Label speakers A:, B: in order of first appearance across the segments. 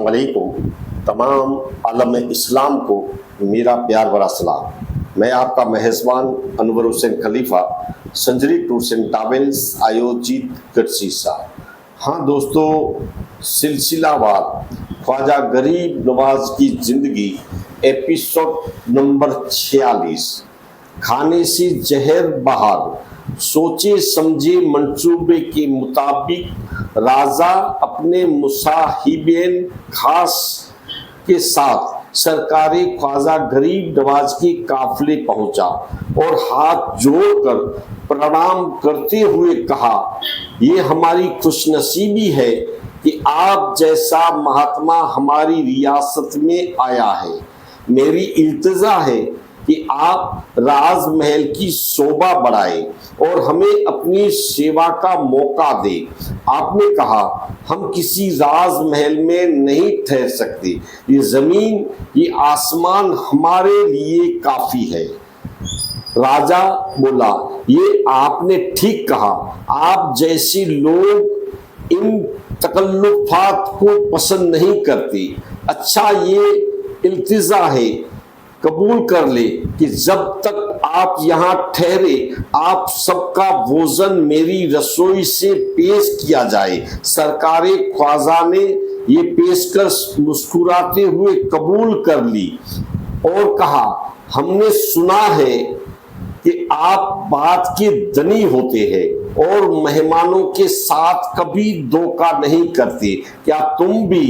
A: वालेकुम। तमाम आलम इस्लाम को मेरा प्यार भरा सलाम। मैं आपका मेहज़बान अनवर हुसैन खलीफा, संजरी टूर्स एंड ट्रैवल्स आयोजित गर्सिसा। हाँ दोस्तों, सिलसिलावार ख्वाजा गरीब नवाज की ज़िंदगी एपिसोड नंबर 46। खाने से जहर बाहर, सोचे समझे मंसूबे के मुताबिक राजा अपने मुसाहिबेन खास के साथ सरकारी ख्वाजा गरीब नवाज के काफिले पहुंचा और हाथ जोड़कर प्रणाम करते हुए कहा, ये हमारी खुशनसीबी है कि आप जैसा महात्मा हमारी रियासत में आया है। मेरी इल्तिजा है कि आप राजमहल की शोभा बढ़ाए और हमें अपनी सेवा का मौका दे। आपने कहा, हम किसी राजमहल में नहीं ठहर सकते, ये जमीन ये आसमान हमारे लिए काफी है। राजा बोला, ये आपने ठीक कहा। आप जैसे लोग इन तकल्लुफात को पसंद नहीं करते। अच्छा, ये इल्तिजा है, कबूल कर ले कि जब तक आप यहाँ ठहरे आप सबका भोजन मेरी रसोई से पेश किया जाए। सरकारे ख्वाजा ने ये पेशकश मुस्कुराते हुए कबूल कर ली और कहा, हमने सुना है कि आप बात के धनी होते हैं और मेहमानों के साथ कभी धोखा नहीं करते। क्या तुम भी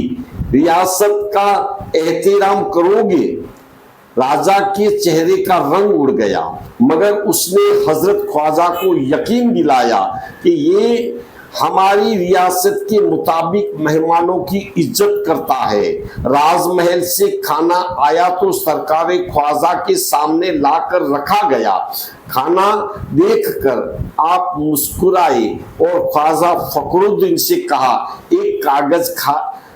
A: रियासत का एहतराम करोगे? राजा के चेहरे का रंग उड़ गया, मगर उसने हजरत ख्वाजा को यकीन दिलाया कि ये हमारी रियासत के मुताबिक मेहमानों की इज्जत करता है। राजमहल से खाना आया तो सरकारे ख्वाजा के सामने लाकर रखा गया। खाना देखकर आप मुस्कुराए और ख्वाजा फखरुद्दीन से कहा, एक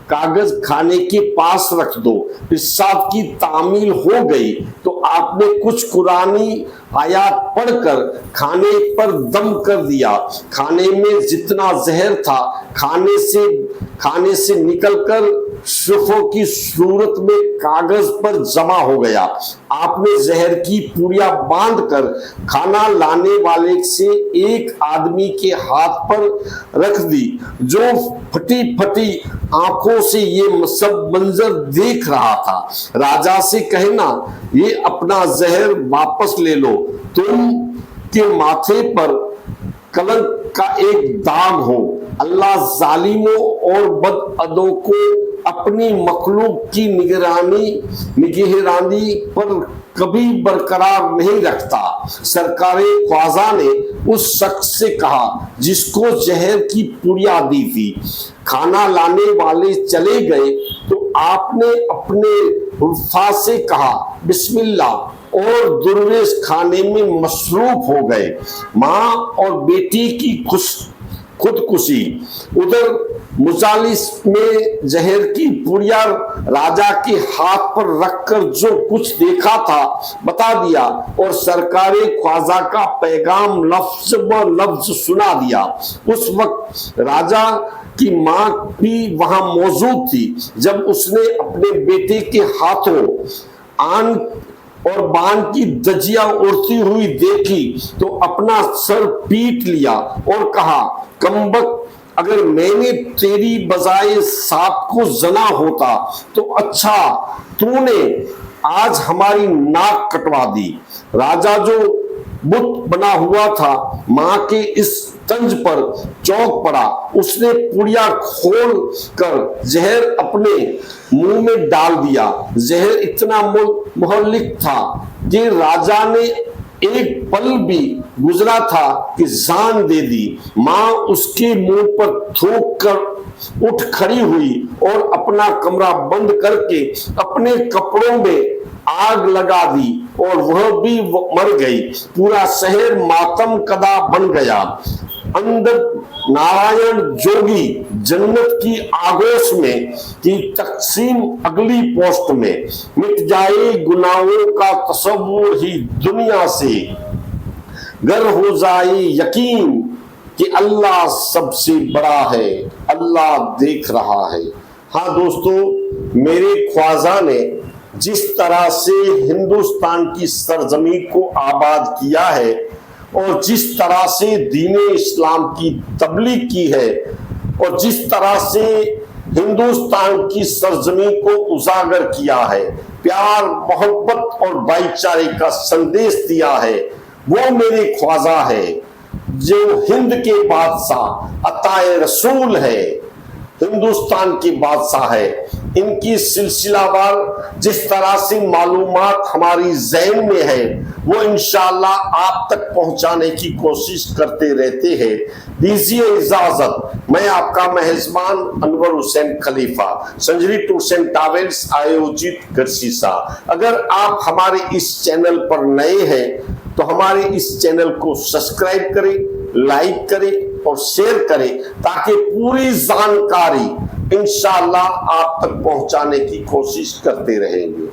A: कागज खाने के पास रख दो। पेशाब की तामील हो गई तो आपने कुछ कुरानी आयात पढ़कर खाने पर दम कर दिया। खाने में जितना जहर था खाने से निकलकर शुफों की सूरत में कागज पर जमा हो गया। आपने जहर की पुड़िया बांधकर खाना लाने वाले से एक आदमी के हाथ पर रख दी, जो फटी फटी आंखों से ये सब मंजर देख रहा था। राजा से कहना, ये अपना जहर वापस ले लो। तुम के माथे पर कलंक का एक दाग हो। अल्लाह जालिमों और बदअदों को अपनी मखलूक की निगहरानी पर कभी बरकरार नहीं रखता। सरकारे ख्वाजा ने उस शख्स से कहा जिसको जहर की पुड़िया दी थी। खाना लाने वाले चले गए तो आपने अपने हुल्फा से कहा, बिस्मिल्लाह, और दुर्वेश खाने में मसरूफ हो गए। माँ और बेटी की खुदकुशी। उधर मुजालिस में जहर की पुड़िया राजा के हाथ पर रखकर जो कुछ देखा था बता दिया और सरकारे ख्वाजा का पैगाम लफ्ज ब लफ्ज सुना दिया। उस वक्त राजा की माँ भी वहां मौजूद थी। जब उसने अपने बेटे के हाथों आन और बाण की दजिया उड़ती हुई देखी तो अपना सर पीट लिया और कहा, कमबख्त, अगर मैंने तेरी बजाय सांप को जना होता तो अच्छा, तूने आज हमारी नाक कटवा दी। राजा जो बुत बना हुआ था मां के इस तंज पर चौंक पड़ा। उसने पुड़िया खोल कर जहर अपने मुंह में डाल दिया। जहर इतना मुहल्लिक था कि राजा ने एक पल भी गुजरा था कि जान दे दी। मां उसके मुंह पर थूक कर उठ खड़ी हुई और अपना कमरा बंद करके अपने कपड़ों में आग लगा दी और वह भी मर गई। पूरा शहर मातम कदा बन गया। अंदर नारायण जोगी जन्नत की आगोश में की तकसीम अगली पोस्ट में। मिट जाए गुनाहों का तसव्वुर ही दुनिया से, गर हो जाए यकीन कि अल्लाह सबसे बड़ा है, अल्लाह देख रहा है। हाँ दोस्तों, मेरे ख्वाजा ने जिस तरह से हिंदुस्तान की सरजमी को आबाद किया है और जिस तरह से दीने इस्लाम की तबलीग की है और जिस तरह से हिंदुस्तान की सरजमी को उजागर किया है, प्यार मोहब्बत और भाईचारे का संदेश दिया है, वो मेरे ख्वाजा है जो हिंद के बादशाह अताए रसूल है, हिंदुस्तान के बादशाह है। इनकी सिलसिलावार जिस तरह से मालूमात हमारी ज़हन में है वो इंशाअल्लाह आप तक पहुंचाने की कोशिश करते रहते हैं। दीजिए इजाजत, मैं आपका मेहजबान अनवर हुसैन खलीफा, संजरी टूर्स एंड ट्रैवल्स आयोजित गर्सिसा। अगर आप हमारे इस चैनल पर नए हैं तो हमारे इस चैनल को सब्सक्राइब करें, लाइक करें और शेयर करें ताकि पूरी जानकारी इंशाअल्लाह आप तक पहुंचाने की कोशिश करते रहेंगे।